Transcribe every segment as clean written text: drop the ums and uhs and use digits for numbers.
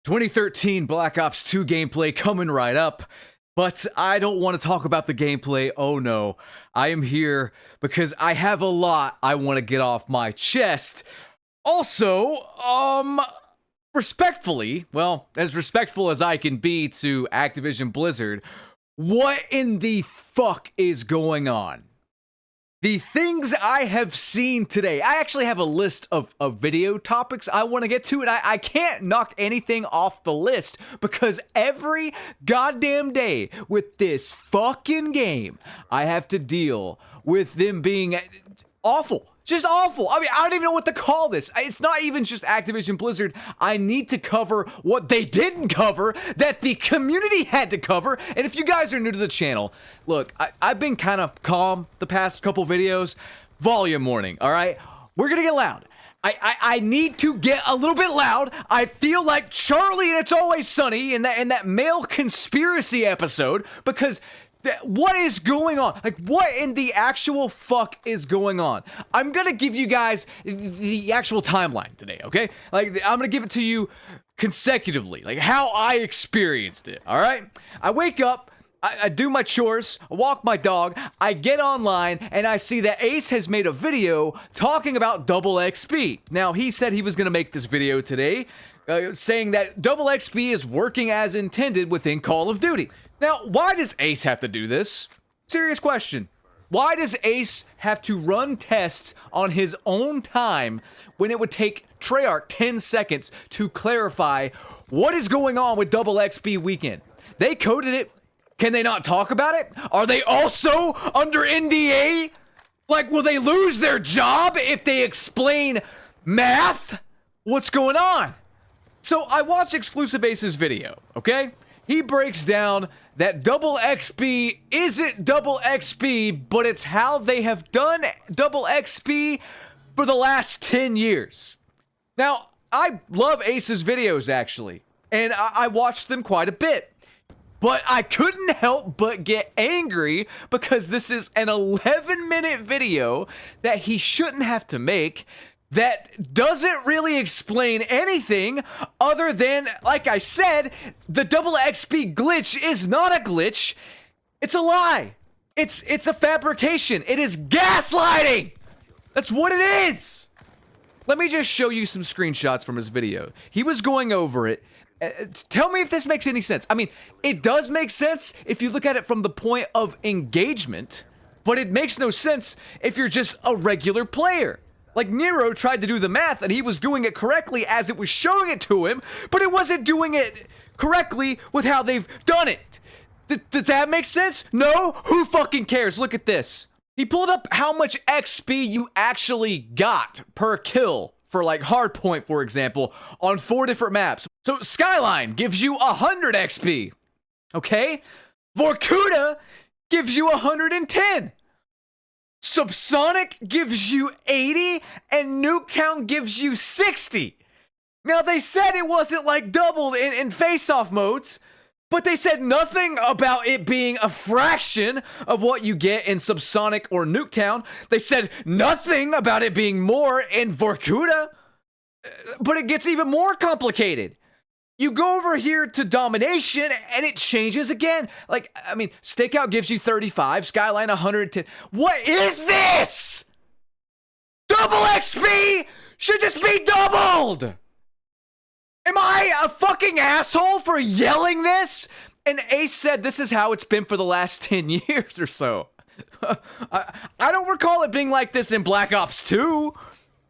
2013 Black Ops 2 gameplay coming right up, but I don't want to talk about the gameplay. Oh no, I am here because I have a lot I want to get off my chest. Also, respectfully, well, as respectful as I can be to Activision Blizzard, what in the fuck is going on? The things I have seen today, I actually have a list of video topics I want to get to, and I can't knock anything off the list because every goddamn day with this fucking game, I have to deal with them being awful. Just awful. I mean, I don't even know what to call this. It's not even just Activision Blizzard. I need to cover what they didn't cover that the community had to cover. And if you guys are new to the channel, look, I've been kind of calm the past couple videos. Volume warning, all right? We're gonna get loud. I need to get a little bit loud. I feel like Charlie and It's Always Sunny in that male conspiracy episode because what is going on? Like, what in the actual fuck is going on? I'm gonna give you guys the actual timeline today, okay? Like, I'm gonna give it to you consecutively, like how I experienced it, all right? I wake up, I do my chores, I walk my dog, I get online, and I see that Ace has made a video talking about Double XP. Now, he said he was gonna make this video today, saying that Double XP is working as intended within Call of Duty. Now, why does Ace have to do this? Serious question. Why does Ace have to run tests on his own time when it would take Treyarch 10 seconds to clarify what is going on with Double XP Weekend? They coded it. Can they not talk about it? Are they also under NDA? Like, will they lose their job if they explain math? What's going on? So I watched Exclusive Ace's video, okay? He breaks down that Double XP isn't Double XP, but it's how they have done Double XP for the last 10 years. Now, I love Ace's videos, actually, and I watched them quite a bit. But I couldn't help but get angry because this is an 11-minute video that he shouldn't have to make that doesn't really explain anything other than, like I said, the Double XP glitch is not a glitch. It's a lie. It's a fabrication. It is gaslighting. That's what it is. Let me just show you some screenshots from his video. He was going over it. Tell me if this makes any sense. I mean, it does make sense if you look at it from the point of engagement, but it makes no sense if you're just a regular player. Like, Nero tried to do the math, and he was doing it correctly as it was showing it to him, but it wasn't doing it correctly with how they've done it. Does that make sense? No? Who fucking cares? Look at this. He pulled up how much XP you actually got per kill for, like, Hardpoint, for example, on 4 different maps. So, Skyline gives you 100 XP, okay? Vorkuta gives you 110. Subsonic gives you 80, and Nuketown gives you 60. Now, they said it wasn't, like, doubled in face-off modes, but they said nothing about it being a fraction of what you get in Subsonic or Nuketown. They said nothing about it being more in Vorkuta, but it gets even more complicated. You go over here to Domination, and it changes again. Like, I mean, Stakeout gives you 35, Skyline 110. What is this? Double XP should just be doubled! Am I a fucking asshole for yelling this? And Ace said this is how it's been for the last 10 years or so. I don't recall it being like this in Black Ops 2.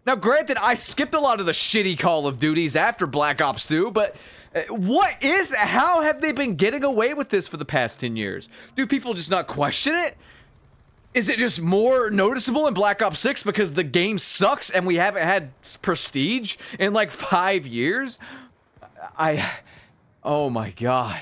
Now, granted, I skipped a lot of the shitty Call of Duties after Black Ops 2, but how have they been getting away with this for the past 10 years? Do people just not question it? Is it just more noticeable in Black Ops 6 because the game sucks and we haven't had prestige in like 5 years? Oh my god.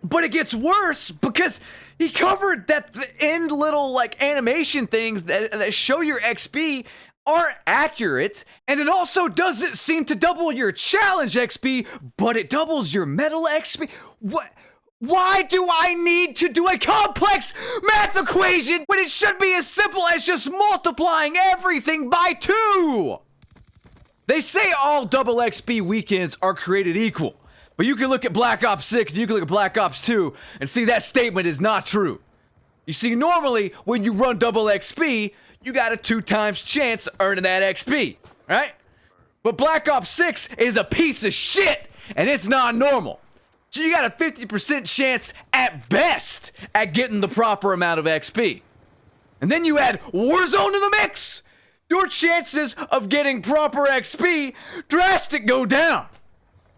But it gets worse because he covered that the end little like animation things that show your XP aren't accurate, and it also doesn't seem to double your challenge XP, but it doubles your medal XP. What? Why do I need to do a complex math equation when it should be as simple as just multiplying everything by 2? They say all Double XP weekends are created equal, But you can look at Black Ops 6 and you can look at Black Ops 2 and see that statement is not true. You see, normally when you run double XP, you got a 2 times chance earning that XP, right? But Black Ops 6 is a piece of shit and it's not normal. So you got a 50% chance at best at getting the proper amount of XP. And then you add Warzone to the mix. Your chances of getting proper XP drastic go down.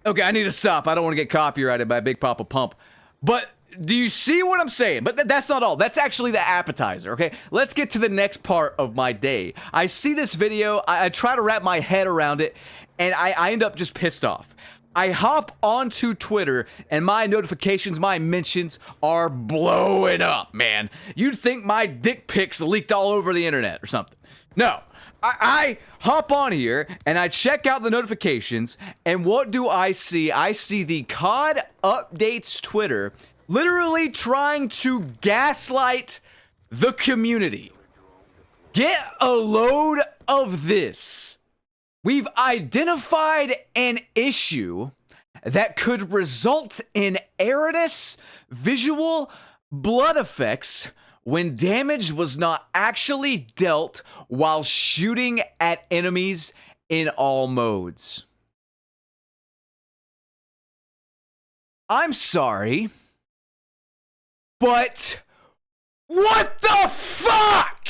Okay, I need to stop. I don't want to get copyrighted by Big Papa Pump. But do you see what I'm saying? But that's not all. That's actually the appetizer, okay? Let's get to the next part of my day. I see this video. I try to wrap my head around it, and I end up just pissed off. I hop onto Twitter, and my notifications, my mentions are blowing up, man. You'd think my dick pics leaked all over the internet or something. No. I hop on here, and I check out the notifications, and what do I see? I see the COD Updates Twitter literally trying to gaslight the community. Get a load of this. We've identified an issue that could result in erroneous visual blood effects when damage was not actually dealt while shooting at enemies in all modes. I'm sorry, but what the fuck?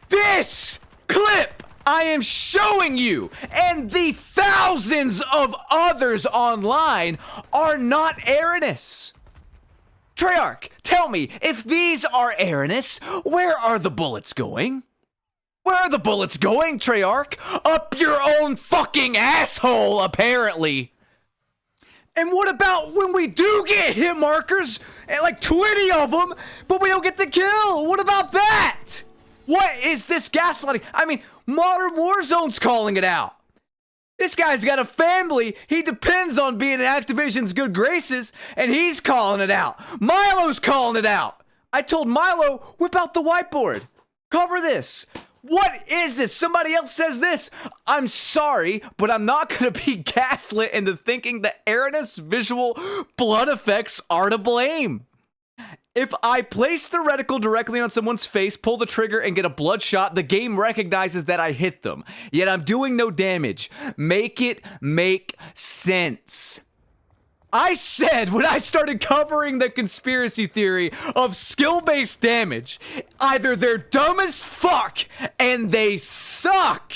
This clip I am showing you and the thousands of others online are not erroneous. Treyarch, tell me, if these are erroneous, where are the bullets going? Where are the bullets going, Treyarch? Up your own fucking asshole, apparently. And what about when we do get hit markers, like 20 of them, but we don't get the kill? What about that? What is this gaslighting? I mean, Modern Warzone's calling it out. This guy's got a family. He depends on being in Activision's good graces, and he's calling it out. Milo's calling it out. I told Milo, whip out the whiteboard. Cover this. What is this? Somebody else says this. I'm sorry, but I'm not going to be gaslit into thinking that erroneous visual blood effects are to blame. If I place the reticle directly on someone's face, pull the trigger, and get a bloodshot, the game recognizes that I hit them. Yet I'm doing no damage. Make it make sense. I said when I started covering the conspiracy theory of skill-based damage, either they're dumb as fuck and they suck,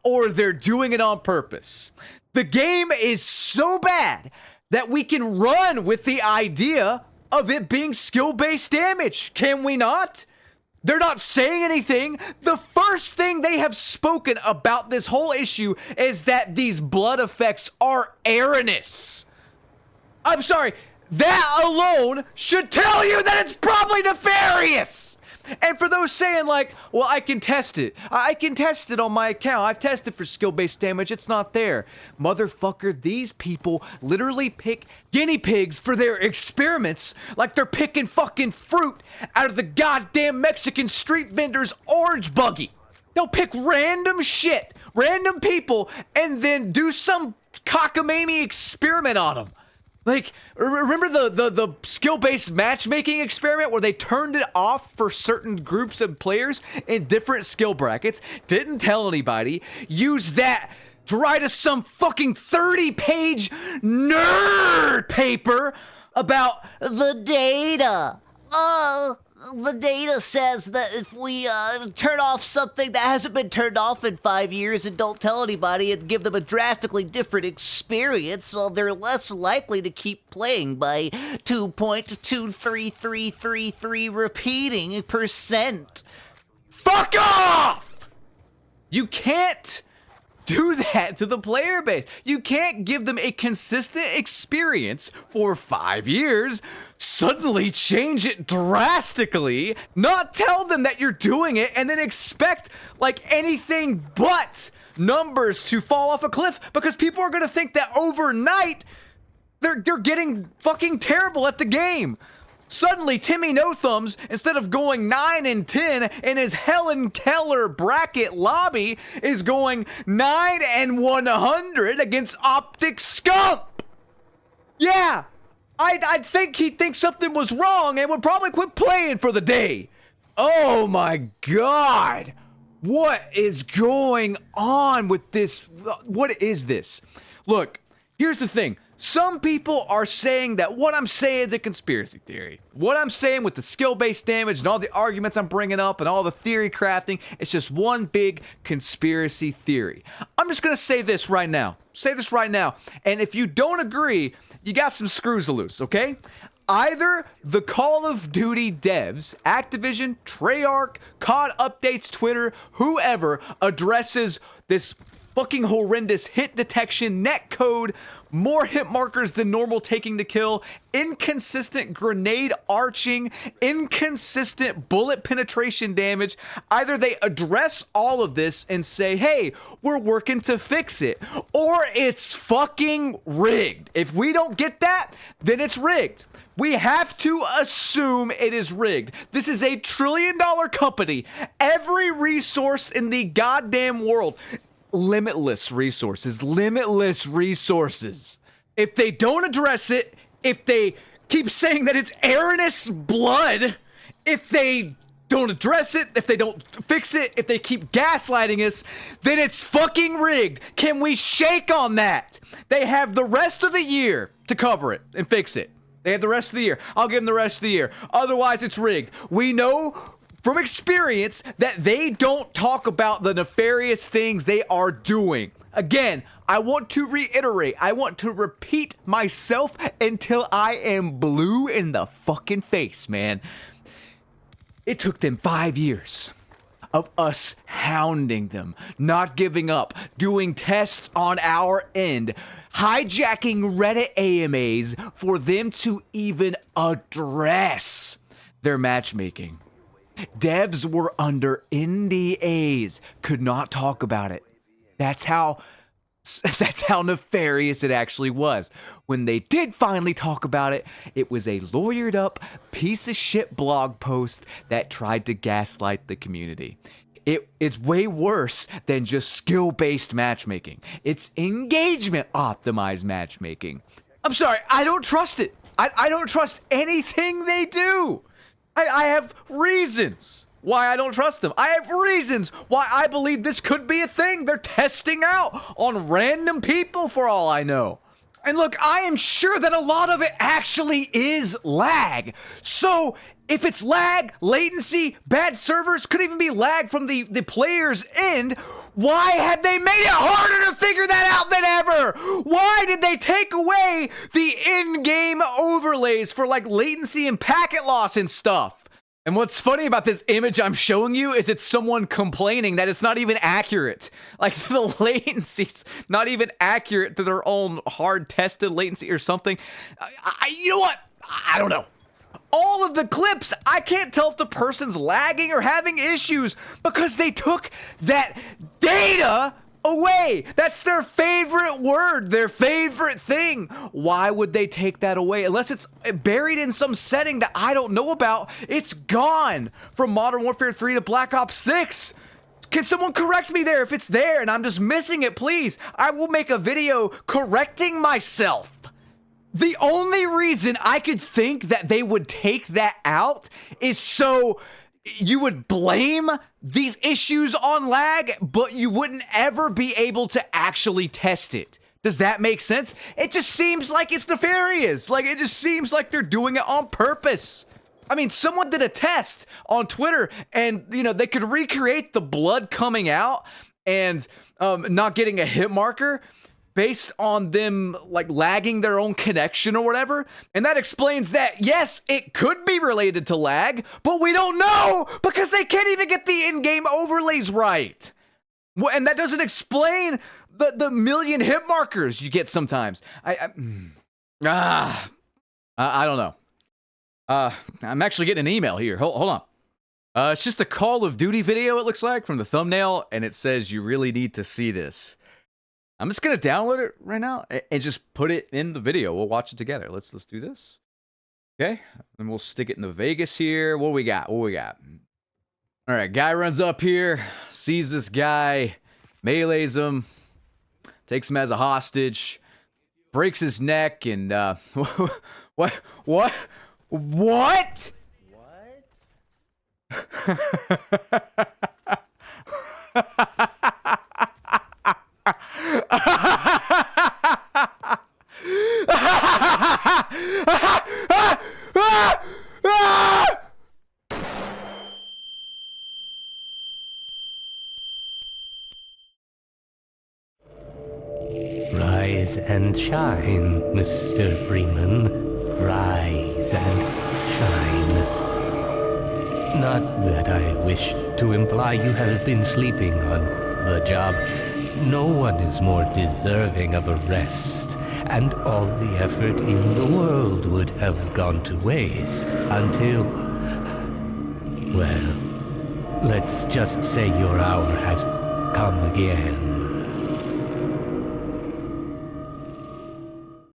or they're doing it on purpose. The game is so bad that we can run with the idea of it being skill-based damage, can we not? They're not saying anything. The first thing they have spoken about this whole issue is that these blood effects are erroneous. I'm sorry, that alone should tell you that it's probably nefarious. And for those saying like, well, I can test it. I can test it on my account. I've tested for skill-based damage. It's not there. Motherfucker, these people literally pick guinea pigs for their experiments like they're picking fucking fruit out of the goddamn Mexican street vendor's orange buggy. They'll pick random shit, random people, and then do some cockamamie experiment on them. Like, remember the skill-based matchmaking experiment where they turned it off for certain groups of players in different skill brackets, didn't tell anybody, used that to write us some fucking 30-page nerd paper about the data. The data says that if we turn off something that hasn't been turned off in 5 years and don't tell anybody and give them a drastically different experience, so they're less likely to keep playing by 2.23333 repeating percent. Fuck off! You can't do that to the player base. You can't give them a consistent experience for 5 years, suddenly change it drastically, not tell them that you're doing it, and then expect like anything but numbers to fall off a cliff, because people are gonna think that overnight they're getting fucking terrible at the game. Suddenly, Timmy No Thumbs, instead of going 9-10 in his Helen Keller bracket lobby, is going 9-100 against Optic Skunk. Yeah, I'd think he'd think something was wrong and would probably quit playing for the day. Oh my God. What is going on with this? What is this? Look, here's the thing. Some people are saying that what I'm saying is a conspiracy theory. What I'm saying with the skill-based damage and all the arguments I'm bringing up and all the theory crafting, it's just one big conspiracy theory. I'm just going to say this right now. Say this right now. And if you don't agree, you got some screws loose, okay? Either the Call of Duty devs, Activision, Treyarch, COD Updates, Twitter, whoever addresses this fucking horrendous hit detection, net code, more hit markers than normal taking the kill, inconsistent grenade arching, inconsistent bullet penetration damage. Either they address all of this and say, hey, we're working to fix it, or it's fucking rigged. If we don't get that, then it's rigged. We have to assume it is rigged. This is a $1 trillion company. Every resource in the goddamn world. Limitless resources. If they don't address it, if they keep saying that it's Aranis blood, if they don't address it, if they don't fix it, if they keep gaslighting us, then it's fucking rigged. Can we shake on that? They have the rest of the year to cover it and fix it. They have the rest of the year. I'll give them the rest of the year. Otherwise, it's rigged. We know from experience that they don't talk about the nefarious things they are doing. Again, I want to reiterate, I want to repeat myself until I am blue in the fucking face, man. It took them 5 years of us hounding them, not giving up, doing tests on our end, hijacking Reddit AMAs for them to even address their matchmaking. Devs were under NDAs, could not talk about it. That's how nefarious it actually was. When they did finally talk about it, it was a lawyered up piece of shit blog post that tried to gaslight the community. It's way worse than just skill-based matchmaking. It's engagement optimized matchmaking. I'm sorry, I don't trust it. I don't trust anything they do. I have reasons why I don't trust them. I have reasons why I believe this could be a thing they're testing out on random people for all I know. And look, I am sure that a lot of it actually is lag. So if it's lag, latency, bad servers, could even be lag from the player's end, why have they made it harder to figure that out than ever? Why did they take away the in-game overlays for like latency and packet loss and stuff? And what's funny about this image I'm showing you is it's someone complaining that it's not even accurate. Like the latency's not even accurate to their own hard tested latency or something. You know what? I don't know. All of the clips, I can't tell if the person's lagging or having issues because they took that data away. That's their favorite word, their favorite thing. Why would they take that away? Unless it's buried in some setting that I don't know about, it's gone from Modern Warfare 3 to Black Ops 6. Can someone correct me there if it's there and I'm just missing it, please? I will make a video correcting myself. The only reason I could think that they would take that out is so you would blame these issues on lag, but you wouldn't ever be able to actually test it. Does that make sense? It just seems like it's nefarious. Like, it just seems like they're doing it on purpose. I mean, someone did a test on Twitter and, you know, they could recreate the blood coming out and not getting a hit marker based on them like lagging their own connection or whatever. And that explains that, yes, it could be related to lag, but we don't know because they can't even get the in-game overlays right. And that doesn't explain the million hit markers you get sometimes. I don't know. I'm actually getting an email here. Hold on. It's just a Call of Duty video, it looks like, from the thumbnail, and it says you really need to see this. I'm just gonna download it right now and just put it in the video. We'll watch it together. Let's do this. Okay, and we'll stick it in the Vegas here. What do we got? What do we got? All right, guy runs up here, sees this guy, melees him, takes him as a hostage, breaks his neck, and what? What? Rise and shine, Mr. Freeman. Rise and shine. Not that I wish to imply you have been sleeping on the job. No one is more deserving of a rest, and all the effort in the world would have gone to waste until... well, let's just say your hour has come again.